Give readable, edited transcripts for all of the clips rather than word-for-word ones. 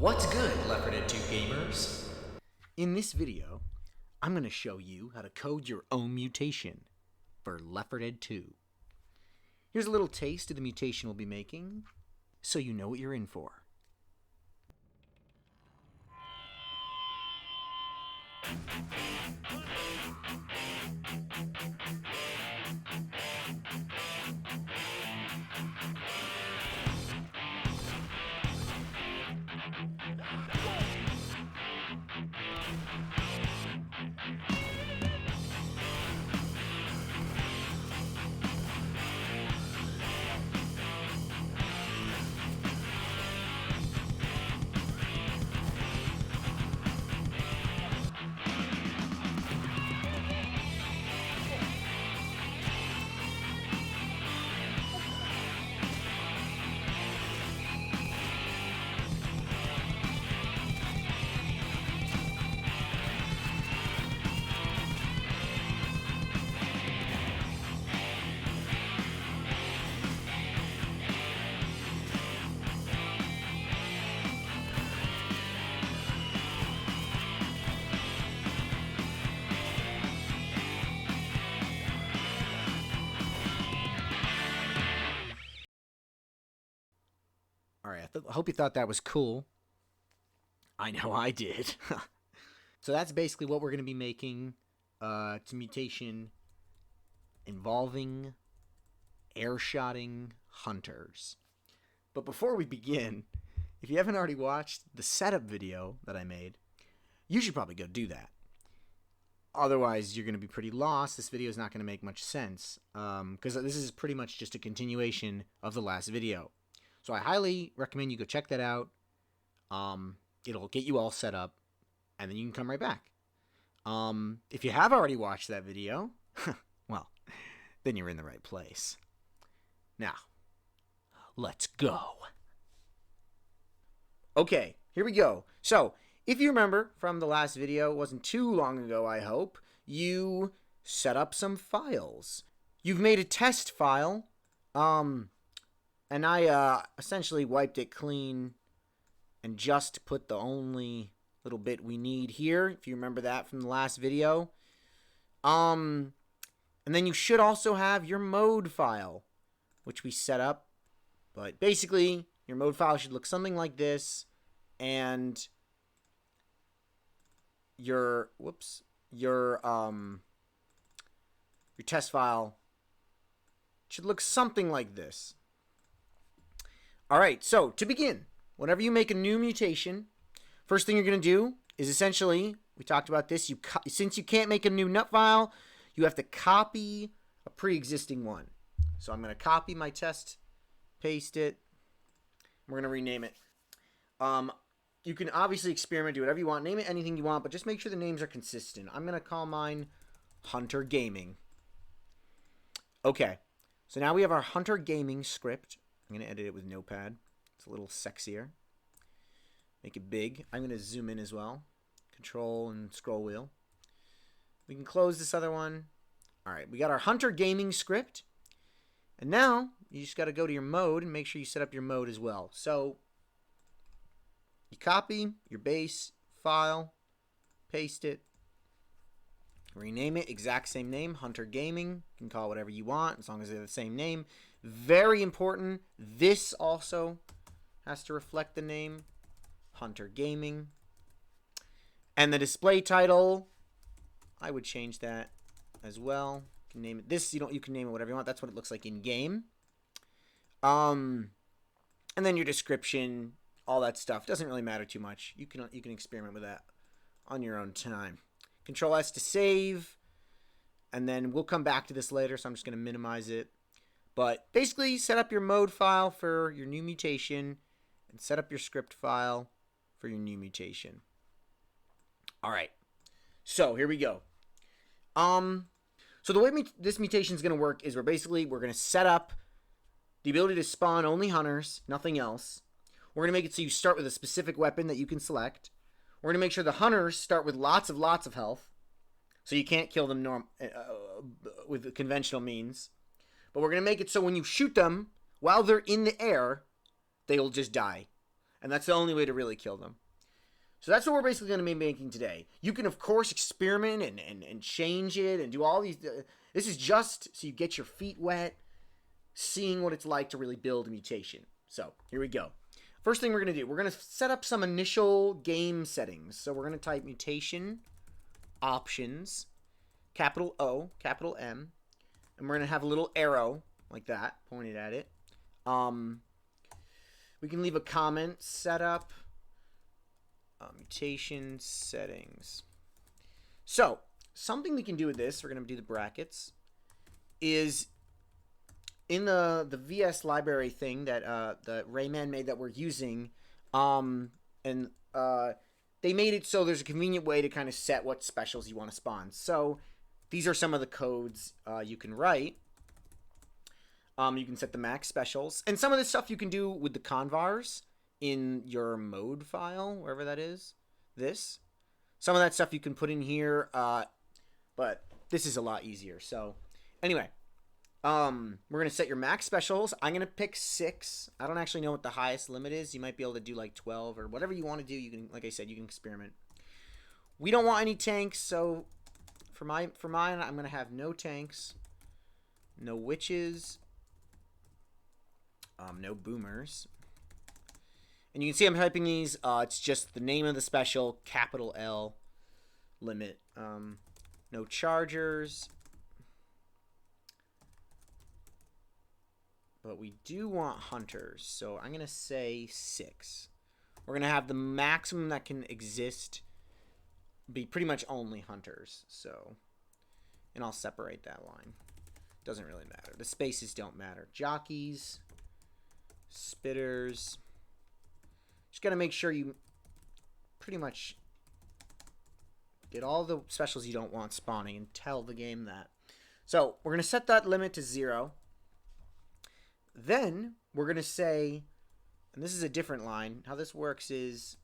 What's good, L4D2 gamers? In this video, I'm going to show you how to code your own mutation for L4D2. Here's a little taste of the mutation we'll be making, so you know what you're in for. Alright, I hope you thought that was cool. I know I did. So that's basically what we're going to be making. It's a mutation involving airshotting hunters. But before we begin, if you haven't already watched the setup video that I made, you should probably go do that. Otherwise, you're going to be pretty lost. This video is not going to make much sense, because this is pretty much just a continuation of the last video. So I highly recommend you go check that out. It'll get you all set up, and then you can come right back. If you have already watched that video, well, then you're in the right place. Now, let's go. Okay, here we go. So, if you remember from the last video, it wasn't too long ago, I hope, you set up some files. You've made a test file, and I essentially wiped it clean and just put the only little bit we need here, if you remember that from the last video. And then you should also have your mode file, which we set up. But basically, your mode file should look something like this, and your test file should look something like this. Alright, so to begin, whenever you make a new mutation, first thing you're going to do is essentially, we talked about this, since you can't make a new nut file, you have to copy a pre-existing one. So I'm going to copy my test, paste it, we're going to rename it. You can obviously experiment, do whatever you want, name it anything you want, but just make sure the names are consistent. I'm going to call mine Hunter Gaming. Okay, so now we have our Hunter Gaming script. I'm going to edit it with Notepad. It's a little sexier. Make it big. I'm going to zoom in as well. Control and scroll wheel. We can close this other one. Alright, we got our Hunter Gaming script. And now, you just got to go to your mode and make sure you set up your mode as well. So, you copy your base file, paste it, rename it, exact same name, Hunter Gaming. You can call it whatever you want as long as they're the same name. Very important, this also has to reflect the name, Hunter Gaming. And the display title, I would change that as well. You can name it this, you can name it whatever you want. That's what it looks like in game. And then your description, all that stuff doesn't really matter too much. You can experiment with that on your own time. Control S to save, and then we'll come back to this later, so I'm just going to minimize it. But basically, set up your mode file for your new mutation, and set up your script file for your new mutation. Alright, so here we go. So the way this mutation is going to work is we're going to set up the ability to spawn only hunters, nothing else. We're going to make it so you start with a specific weapon that you can select. We're going to make sure the hunters start with lots of health, so you can't kill them with conventional means. But we're going to make it so when you shoot them, while they're in the air, they will just die. And that's the only way to really kill them. So that's what we're basically going to be making today. You can, of course, experiment and change it and do all these. This is just so you get your feet wet, seeing what it's like to really build a mutation. So here we go. First thing we're going to do, we're going to set up some initial game settings. So we're going to type mutation, options, capital O, capital M, and we're going to have a little arrow like that pointed at it. We can leave a comment setup. Mutation settings. So something we can do with this, we're going to do the brackets, is in the VS library thing that the Rayman made that we're using, they made it so there's a convenient way to kind of set what specials you want to spawn. So these are some of the codes you can write. You can set the max specials, and some of this stuff you can do with the cvars in your mode file, wherever that is. Some of that stuff you can put in here, but this is a lot easier. So anyway, we're gonna set your max specials. I'm gonna pick 6. I don't actually know what the highest limit is. You might be able to do like 12 or whatever you want to do. You can, like I said, you can experiment. We don't want any tanks, so for mine, I'm gonna have no tanks, no witches, no boomers. And you can see I'm typing these. It's just the name of the special, capital L, limit. No chargers. But we do want hunters. So I'm going to say 6. We're going to have the maximum that can exist be pretty much only hunters. So, and I'll separate that line. Doesn't really matter. The spaces don't matter. Jockeys, spitters. Just got to make sure you pretty much get all the specials you don't want spawning and tell the game that. So we're going to set that limit to 0. Then we're going to say, and this is a different line, how this works is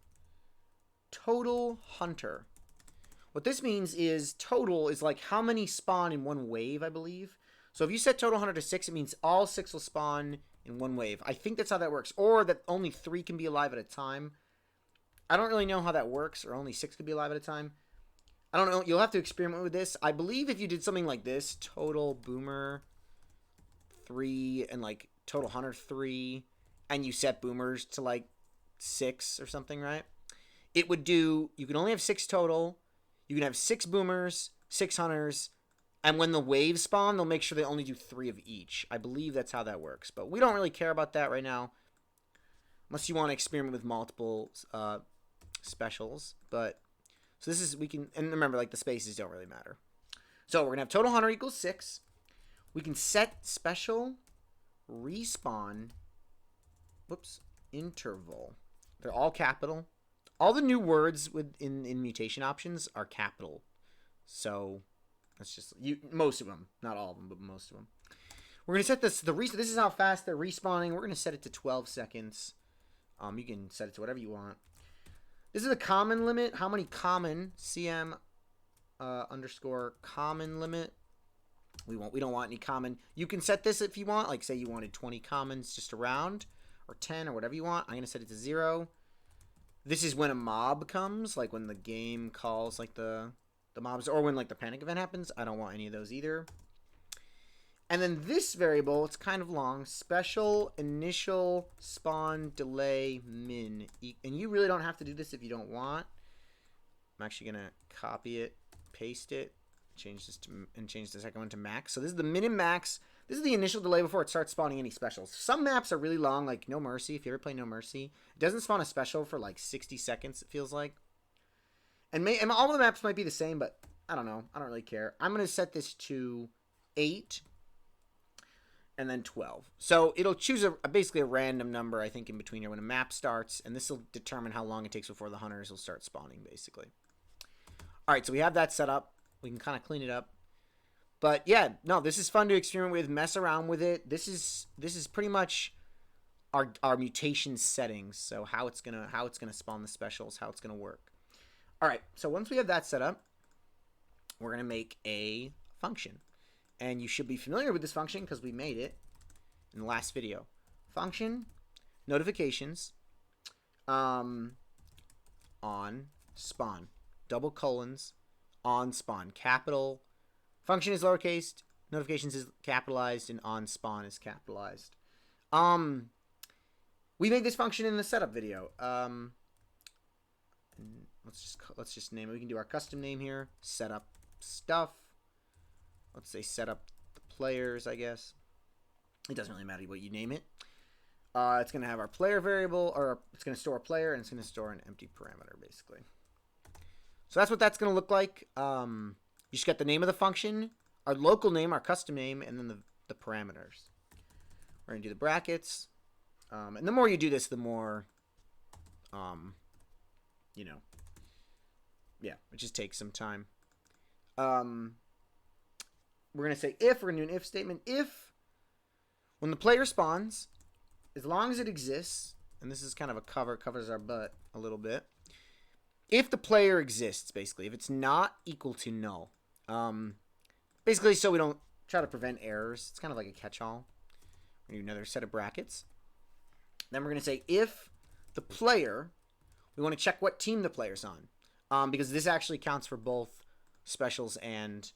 total hunter. What this means is total is like how many spawn in one wave, I believe. So if you set total hunter to 6, it means all 6 will spawn in one wave. I think that's how that works. Or that only 3 can be alive at a time. I don't really know how that works. Or only 6 can be alive at a time. I don't know. You'll have to experiment with this. I believe if you did something like this, total boomer 3 and like total hunter 3, and you set boomers to like 6 or something, right? It would do, you can only have 6 total. You can have 6 boomers, 6 hunters, and when the waves spawn, they'll make sure they only do 3 of each. I believe that's how that works. But we don't really care about that right now. Unless you want to experiment with multiple specials. But, so this is, we can, and remember, like, the spaces don't really matter. So, we're going to have total hunter equals 6. We can set special respawn, interval. They're all capital. All the new words in mutation options are capital. So, that's just most of them, not all of them, but most of them. We're gonna set this. This is how fast they're respawning. We're gonna set it to 12 seconds. You can set it to whatever you want. This is the common limit. How many common cm underscore common limit? We don't want any common. You can set this if you want. Like say you wanted 20 commons just around, or 10 or whatever you want. I'm gonna set it to 0. This is when a mob comes, like when the game calls like the mobs, or when like the panic event happens. I don't want any of those either. And then this variable, it's kind of long, special initial spawn delay min. And you really don't have to do this if you don't want. I'm actually gonna copy it, paste it, change this to, and change the second one to max. So this is the min and max. This is the initial delay before it starts spawning any specials. Some maps are really long, like No Mercy. If you ever play No Mercy, it doesn't spawn a special for like 60 seconds, it feels like. And all the maps might be the same, but I don't know. I don't really care. I'm going to set this to 8 and then 12. So it'll choose basically a random number, I think, in between here when a map starts, and this will determine how long it takes before the hunters will start spawning, basically. All right, so we have that set up. We can kind of clean it up. But yeah, no, this is fun to experiment with, mess around with it. This is pretty much our mutation settings. So how it's gonna spawn the specials, how it's gonna work. All right, so once we have that set up, we're gonna make a function, and you should be familiar with this function because we made it in the last video. Function notifications. OnSpawn. Double colons. OnSpawn. Capital. Function is lowercase. Notifications is capitalized. And OnSpawn is capitalized. We made this function in the setup video. Let's just name it. We can do our custom name here. Setup stuff. Let's say setup the players, I guess. It doesn't really matter what you name it. It's going to have our player variable, or it's going to store a player, and it's going to store an empty parameter, basically. So that's what that's going to look like. You just get the name of the function, our local name, our custom name, and then the parameters. We're going to do the brackets. And the more you do this, the more, you know, yeah, it just takes some time. We're going to say if, we're going to do an if statement. If, when the player spawns, as long as it exists, and this is kind of a covers our butt a little bit. If the player exists, basically, if it's not equal to null, basically so we don't try to prevent errors. It's kind of like a catch-all. We're going to do another set of brackets. Then we're going to say if the player, we want to check what team the player's on, because this actually counts for both specials and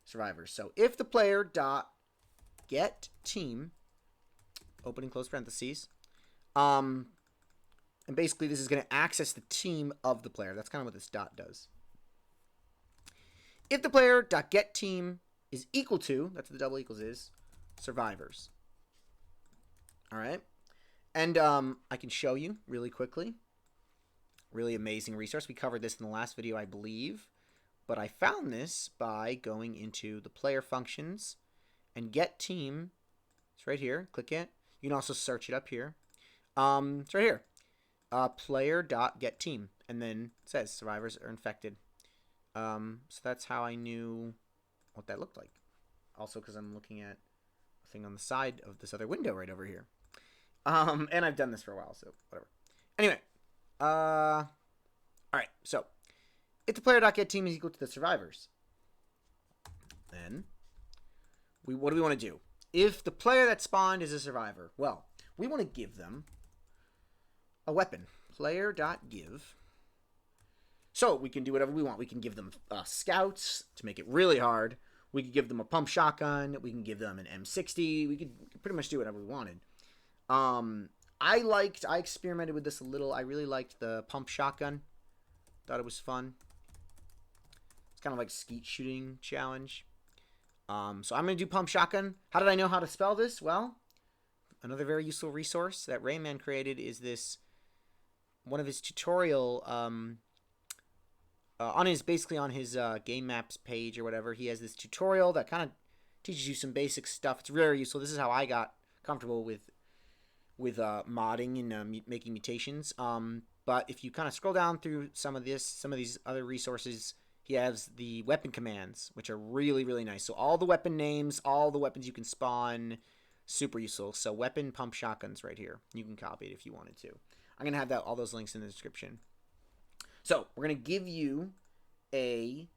survivors. So if the player dot get team, open and close parentheses, and basically this is going to access the team of the player. That's kind of what this dot does. If the player dot get team is equal to, that's what the double equals is, survivors. All right. And I can show you really quickly. Really amazing resource. We covered this in the last video, I believe. But I found this by going into the player functions and get team. It's right here. Click it. You can also search it up here. It's right here. Player.getTeam. And then it says survivors are infected. So that's how I knew what that looked like. Also because I'm looking at a thing on the side of this other window right over here. And I've done this for a while, so whatever. Anyway, all right. So if the player.getTeam is equal to the survivors, then what do we want to do? If the player that spawned is a survivor, well, we want to give them a weapon. Player.give. So we can do whatever we want. We can give them scouts to make it really hard. We could give them a pump shotgun. We can give them an M60. We could pretty much do whatever we wanted. I experimented with this a little. I really liked the pump shotgun. Thought it was fun. It's kind of like a skeet shooting challenge. So I'm going to do pump shotgun. How did I know how to spell this? Well, another very useful resource that Rayman created is this, one of his tutorial, basically on his game maps page or whatever. He has this tutorial that kind of teaches you some basic stuff. It's very useful. This is how I got comfortable with modding and making mutations. But if you kind of scroll down through some of these other resources, he has the weapon commands, which are really, really nice. So all the weapon names, all the weapons you can spawn, super useful. So weapon pump shotguns right here. You can copy it if you wanted to. I'm going to have all those links in the description. So we're going to give you a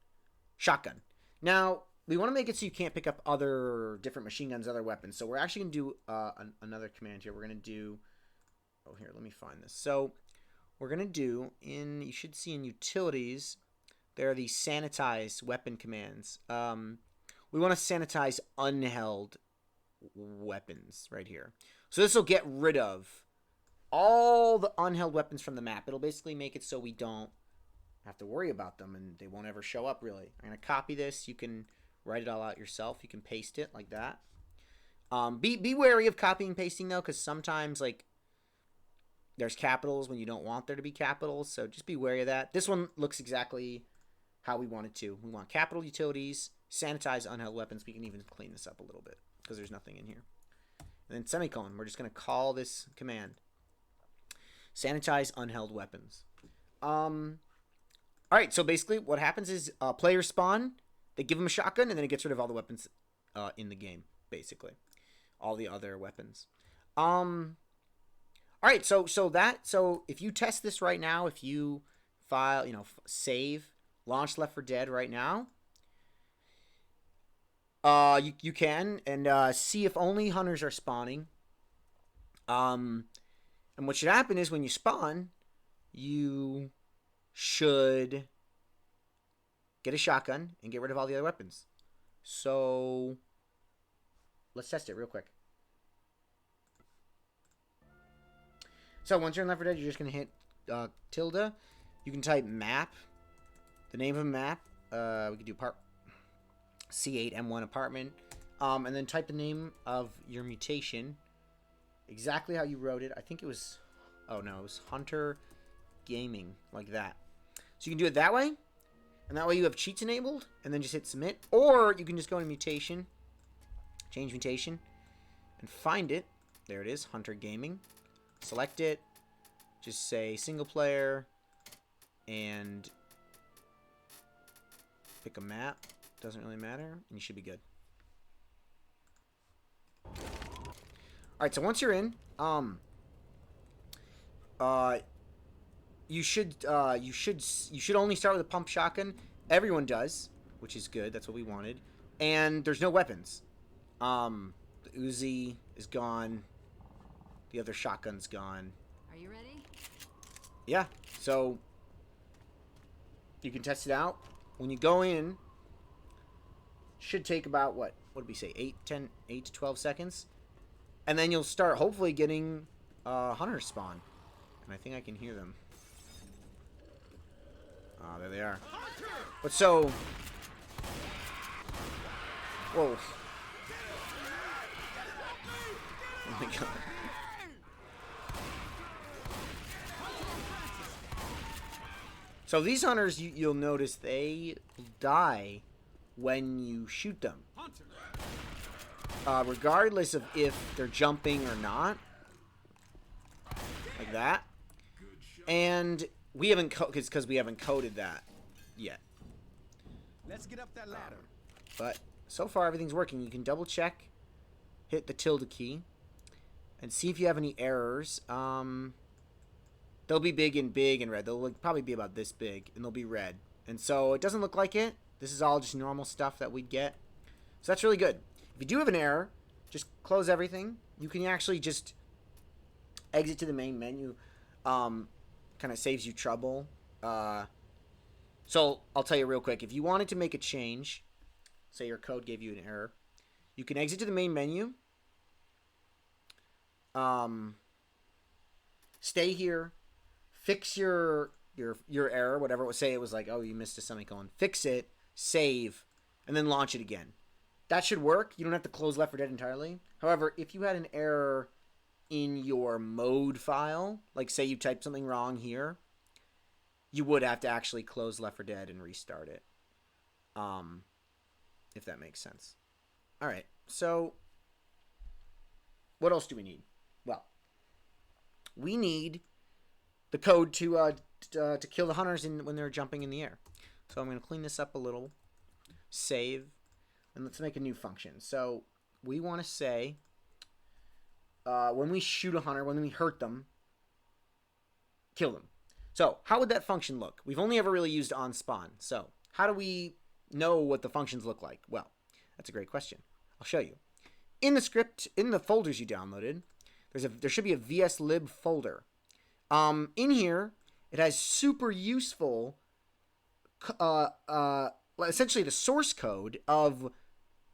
shotgun. Now, we want to make it so you can't pick up other different machine guns, other weapons. So we're actually going to do another command here. We're going to do, oh, here, let me find this. So we're going to do, you should see in utilities, there are these sanitize weapon commands. We want to sanitize unheld weapons right here. So this will get rid of all the unheld weapons from the map. It'll basically make it so we don't have to worry about them and they won't ever show up, really. I'm going to copy this. You can write it all out yourself. You can paste it like that. Be wary of copying and pasting, though, because sometimes, like, there's capitals when you don't want there to be capitals, so just be wary of that. This one looks exactly how we want it to. We want capital utilities, sanitize unheld weapons. We can even clean this up a little bit because there's nothing in here. And then semicolon. We're just going to call this command sanitize unheld weapons. All right, so basically what happens is players spawn, they give them a shotgun, and then it gets rid of all the weapons in the game, basically. All the other weapons. All right, so if you test this right now, if you file, save, launch Left 4 Dead right now, you can, and see if only hunters are spawning. And what should happen is when you spawn, you should get a shotgun and get rid of all the other weapons. So let's test it real quick. So once you're in Left 4 Dead, you're just going to hit tilde. You can type map, the name of a map. We could do C8 M1 apartment. And then type the name of your mutation. Exactly how you wrote it. I think it was... Oh, no. It was Hunter Gaming. Like that. So you can do it that way. And that way you have cheats enabled. And then just hit submit. Or you can just go to mutation. Change mutation. And find it. There it is. Hunter Gaming. Select it. Just say single player. And pick a map. Doesn't really matter. And you should be good. Alright, so once you're in, you should only start with a pump shotgun. Everyone does, which is good. That's what we wanted. And there's no weapons. The Uzi is gone. The other shotgun's gone. Are you ready? Yeah. So you can test it out. When you go in, should take about what did we say? 8 to 12 seconds. And then you'll start hopefully getting hunters spawn. And I think I can hear them. Ah, there they are. But so... Whoa. Oh my god. So these hunters, you'll notice they die when you shoot them. Regardless of if they're jumping or not. Like that. And we haven't because we haven't coded that yet. Let's get up that ladder. But so far everything's working. You can double check, hit the tilde key, and see if you have any errors. They'll be big and red. They'll probably be about this big, and they'll be red. And so it doesn't look like it. This is all just normal stuff that we'd get. So that's really good. If you do have an error, just close everything. You can actually just exit to the main menu. Kind of saves you trouble. So I'll tell you real quick. If you wanted to make a change, say your code gave you an error, you can exit to the main menu. Stay here. Fix your error, whatever it was. Say it was like, oh, you missed a semicolon. Fix it, save, and then launch it again. That should work. You don't have to close Left 4 Dead entirely. However, if you had an error in your mode file, like say you typed something wrong here, you would have to actually close Left 4 Dead and restart it. If that makes sense. All right. So what else do we need? Well, we need the code to kill the hunters when they're jumping in the air. So I'm going to clean this up a little. Save. And let's make a new function. So we want to say when we shoot a hunter, when we hurt them, kill them. So how would that function look? We've only ever really used OnSpawn. So how do we know what the functions look like? Well, that's a great question. I'll show you. In the script, in the folders you downloaded, there should be a vslib folder. In here, it has super useful, essentially the source code of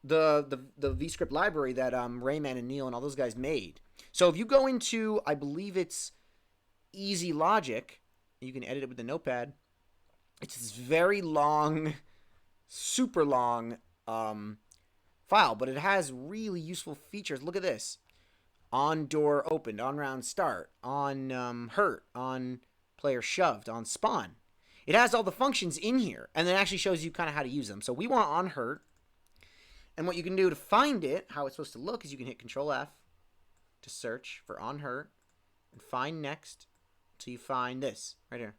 the VScript library that Rayman and Neil and all those guys made. So if you go into, I believe it's Easy Logic, you can edit it with the notepad. It's this very long, super long file, but it has really useful features. Look at this. On door opened, on round start, on hurt, on player shoved, on spawn. It has all the functions in here, and it actually shows you kind of how to use them. So we want on hurt. And what you can do to find it, how it's supposed to look, is you can hit Control F to search for on hurt and find next until you find this right here.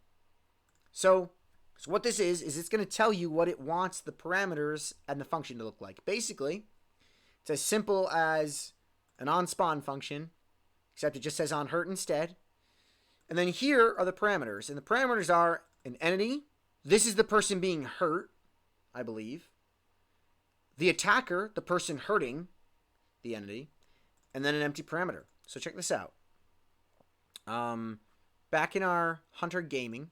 So what this is it's going to tell you what it wants the parameters and the function to look like. Basically, it's as simple as an OnSpawn function, except it just says on hurt instead. And then here are the parameters, and the parameters are an entity. This is the person being hurt, I believe. The attacker, the person hurting the entity, and then an empty parameter. So check this out. back in our Hunter Gaming,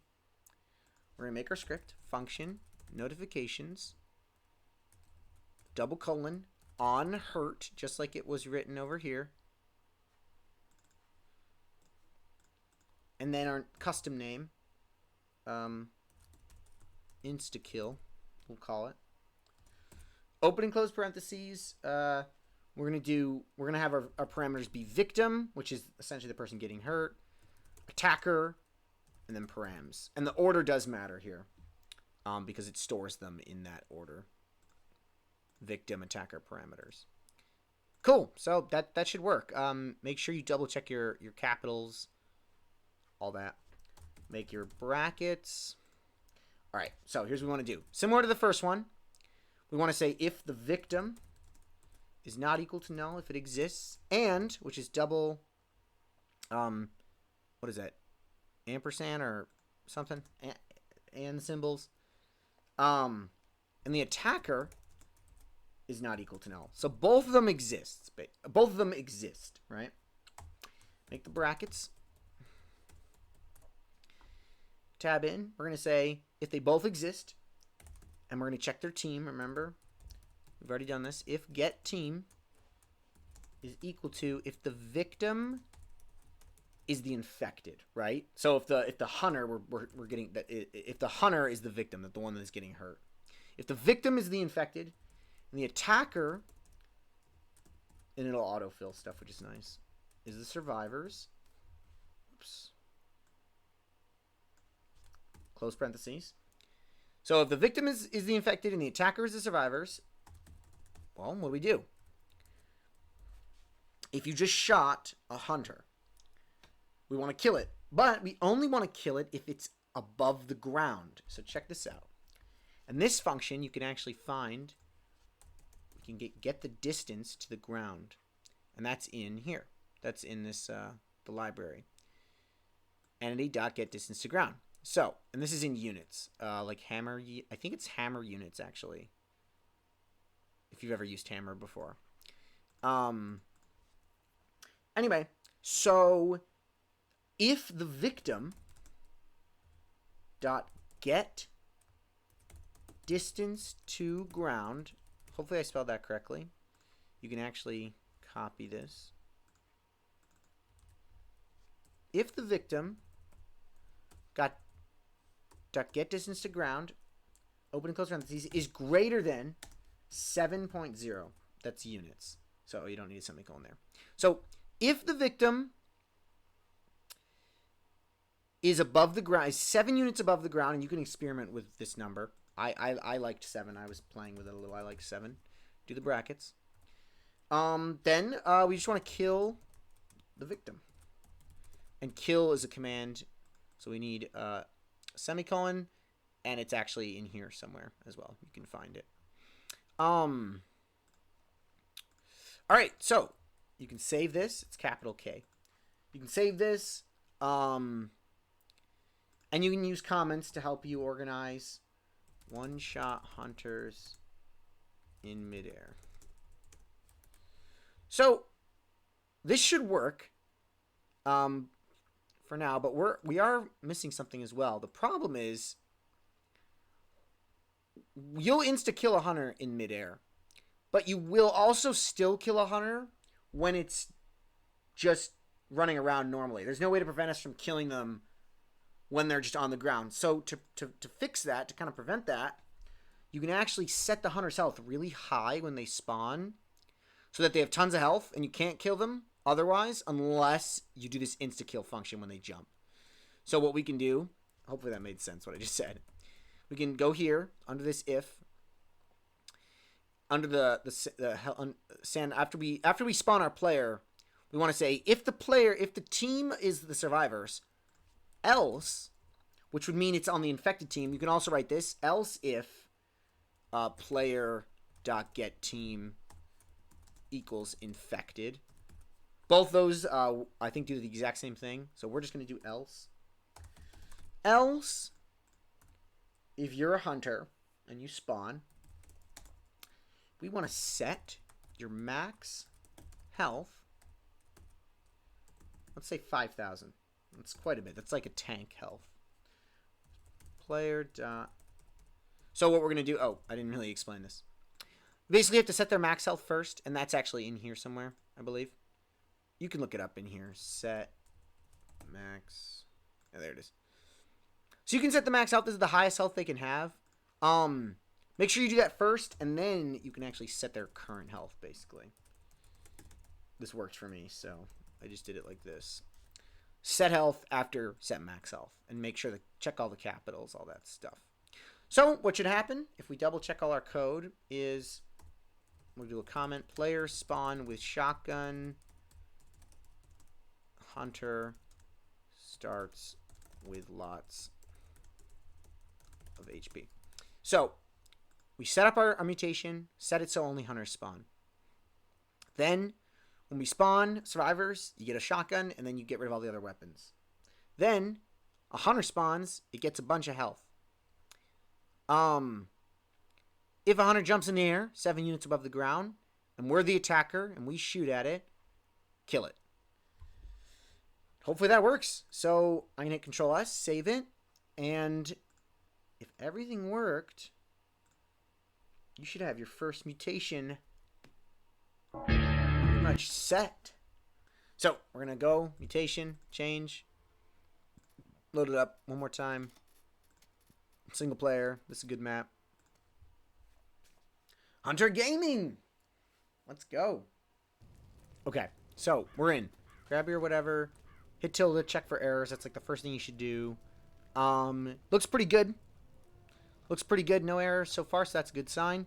we're going to make our script. Function, notifications, ;, OnHurt, just like it was written over here. And then our custom name, insta-kill, we'll call it. Open and close parentheses. We're gonna have our parameters be victim, which is essentially the person getting hurt, attacker, and then params. And the order does matter here, because it stores them in that order. Victim, attacker, parameters. Cool. So that should work. Make sure you double check your capitals, all that. Make your brackets. All right. So here's what we want to do. Similar to the first one, we want to say if the victim is not equal to null, if it exists, and, which is double, what is that? Ampersand or something? And symbols. And the attacker is not equal to null. So both of them exist. Both of them exist, right? Make the brackets. Tab in. We're going to say if they both exist, and we're going to check their team, remember? We've already done this. If get team is equal to if the victim is the infected, right? So if the hunter we're getting that, if the hunter is the victim, that the one that's getting hurt. If the victim is the infected and the attacker, and it'll autofill stuff, which is nice, is the survivors. Oops. Close parentheses. So if the victim is the infected and the attacker is the survivors, well, what do we do? If you just shot a hunter, we want to kill it. But we only want to kill it if it's above the ground. So check this out. And this function, you can actually find, we can get the distance to the ground. And that's in here. That's in this, the library. Entity.getDistance to ground. So, and this is in units, like hammer, I think it's hammer units, actually, if you've ever used hammer before. Anyway, so if the victim dot get distance to ground, hopefully I spelled that correctly, you can actually copy this. If the victim got get distance to ground, open and close parentheses, is greater than 7.0. That's units. So you don't need a semicolon there. So if the victim is above the ground, is 7 units above the ground, and you can experiment with this number. I liked 7. I was playing with it a little. I liked 7. Do the brackets. Then we just want to kill the victim. And kill is a command. So we need semicolon, and it's actually in here somewhere as well. You can find it. All right, so you can save this. It's capital K. You can save this, and you can use comments to help you organize one-shot hunters in midair. So this should work. For now, but we are missing something as well. The problem is you'll insta-kill a hunter in midair, but you will also still kill a hunter when it's just running around normally. There's no way to prevent us from killing them when they're just on the ground. So to fix that, to kind of prevent that, you can actually set the hunter's health really high when they spawn so that they have tons of health and you can't kill them otherwise, unless you do this insta-kill function when they jump. So what we can do, hopefully that made sense what I just said. We can go here under this if, under the sand, after we spawn our player, we want to say if the team is the survivors, else, which would mean it's on the infected team. You can also write this else if player.getTeam equals infected. Both those, I think, do the exact same thing. So we're just going to do else. Else, if you're a hunter and you spawn, we want to set your max health. Let's say 5,000. That's quite a bit. That's like a tank health. Player dot. So what we're going to do... Oh, I didn't really explain this. Basically, you have to set their max health first, and that's actually in here somewhere, I believe. You can look it up in here. Set max... Yeah, there it is. So you can set the max health. This is the highest health they can have. Make sure you do that first, and then you can actually set their current health, basically. This works for me, so I just did it like this. Set health after set max health, and make sure to check all the capitals, all that stuff. So what should happen if we double check all our code is we'll do a comment. Player spawn with shotgun. Hunter starts with lots of HP. So we set up our mutation, set it so only hunters spawn. Then when we spawn survivors, you get a shotgun, and then you get rid of all the other weapons. Then a hunter spawns, it gets a bunch of health. If a hunter jumps in the air 7 units above the ground, and we're the attacker and we shoot at it, kill it. Hopefully that works. So I'm gonna hit Control S, save it, and if everything worked, you should have your first mutation pretty much set. So we're gonna go mutation, change, load it up one more time. Single player. This is a good map. Hunter Gaming. Let's go. Okay, so we're in. Grab your whatever. Hit tilde, check for errors. That's like the first thing you should do. Looks pretty good. Looks pretty good. No errors so far, so that's a good sign.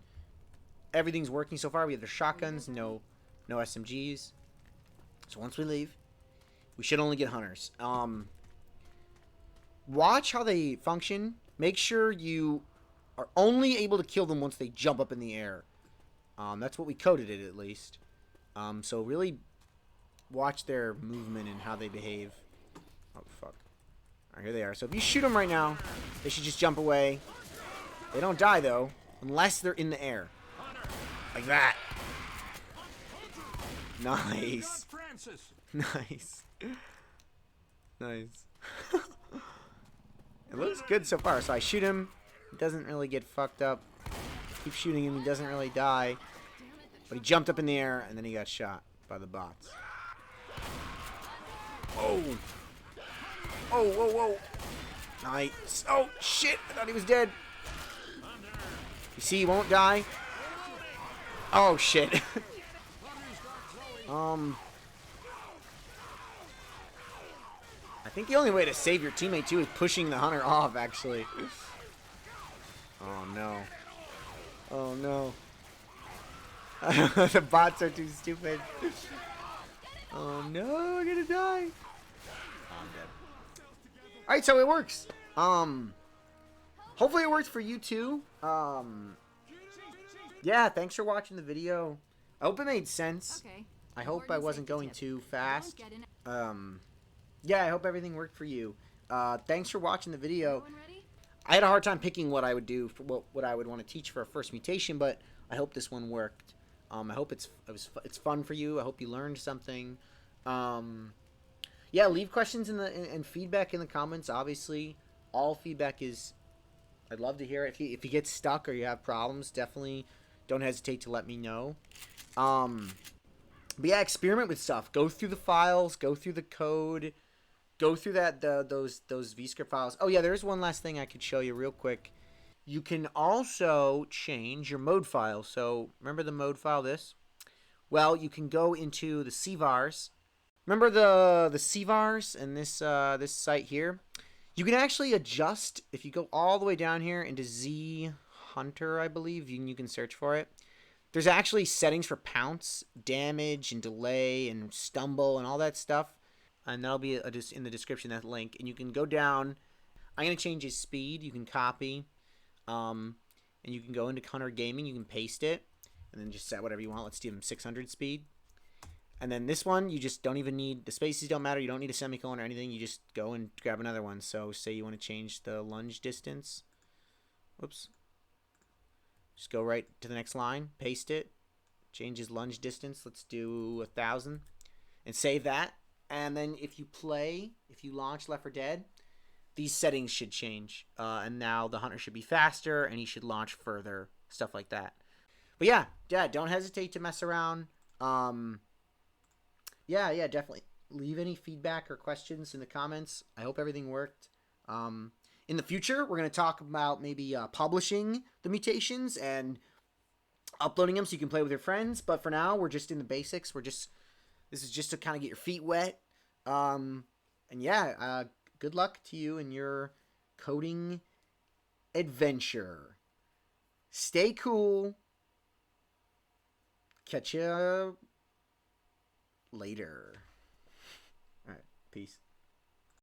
Everything's working so far. We have the shotguns, no SMGs. So once we leave, we should only get hunters. Watch how they function. Make sure you are only able to kill them once they jump up in the air. That's what we coded it, at least. So really watch their movement and how they behave. Oh, fuck. Alright, here they are. So if you shoot them right now, they should just jump away. They don't die, though, unless they're in the air. Like that. Nice. Nice. Nice. It looks good so far. So I shoot him. He doesn't really get fucked up. Keep shooting him. He doesn't really die. But he jumped up in the air, and then he got shot by the bots. Oh. Oh, whoa, whoa. Nice. Oh, shit. I thought he was dead. You see, he won't die. Oh, shit. I think the only way to save your teammate, too, is pushing the hunter off, actually. Oh, no. Oh, no. The bots are too stupid. Oh, no. I'm gonna die. Oh, I'm dead. Alright, so it works. Hopefully it works for you, too. Yeah, thanks for watching the video. I hope it made sense. Okay. I hope I wasn't going too fast. Yeah, I hope everything worked for you. Thanks for watching the video. I had a hard time picking what I would do for what I would want to teach for a first mutation, but I hope this one worked. I hope it's fun for you. I hope you learned something. Yeah, leave questions and feedback in the comments. Obviously, all feedback is. I'd love to hear it. If you get stuck or you have problems, definitely don't hesitate to let me know. But yeah, experiment with stuff. Go through the files. Go through the code. Go through those vscript files. Oh yeah, there's one last thing I could show you real quick. You can also change your mode file. So remember the mode file, this? Well, you can go into the cvars. Remember the cvars and this site here? You can actually adjust, if you go all the way down here into Z Hunter, I believe, you can search for it. There's actually settings for pounce, damage, and delay, and stumble, and all that stuff. And that'll be just in the description, that link. And you can go down. I'm going to change his speed. You can copy. And you can go into Hunter Gaming. You can paste it. And then just set whatever you want. Let's give him 600 speed. And then this one, you just don't even need, the spaces don't matter. You don't need a semicolon or anything. You just go and grab another one. So say you want to change the lunge distance. Whoops. Just go right to the next line. Paste it. Change his lunge distance. Let's do 1,000. And save that. And then if you launch Left 4 Dead, these settings should change. And now the hunter should be faster, and he should launch further, stuff like that. But yeah, don't hesitate to mess around. Yeah, definitely. Leave any feedback or questions in the comments. I hope everything worked. In the future, we're going to talk about maybe publishing the mutations and uploading them so you can play with your friends. But for now, we're just in the basics. This is just to kind of get your feet wet. And yeah, good luck to you in your coding adventure. Stay cool. Catch you later. All right, peace.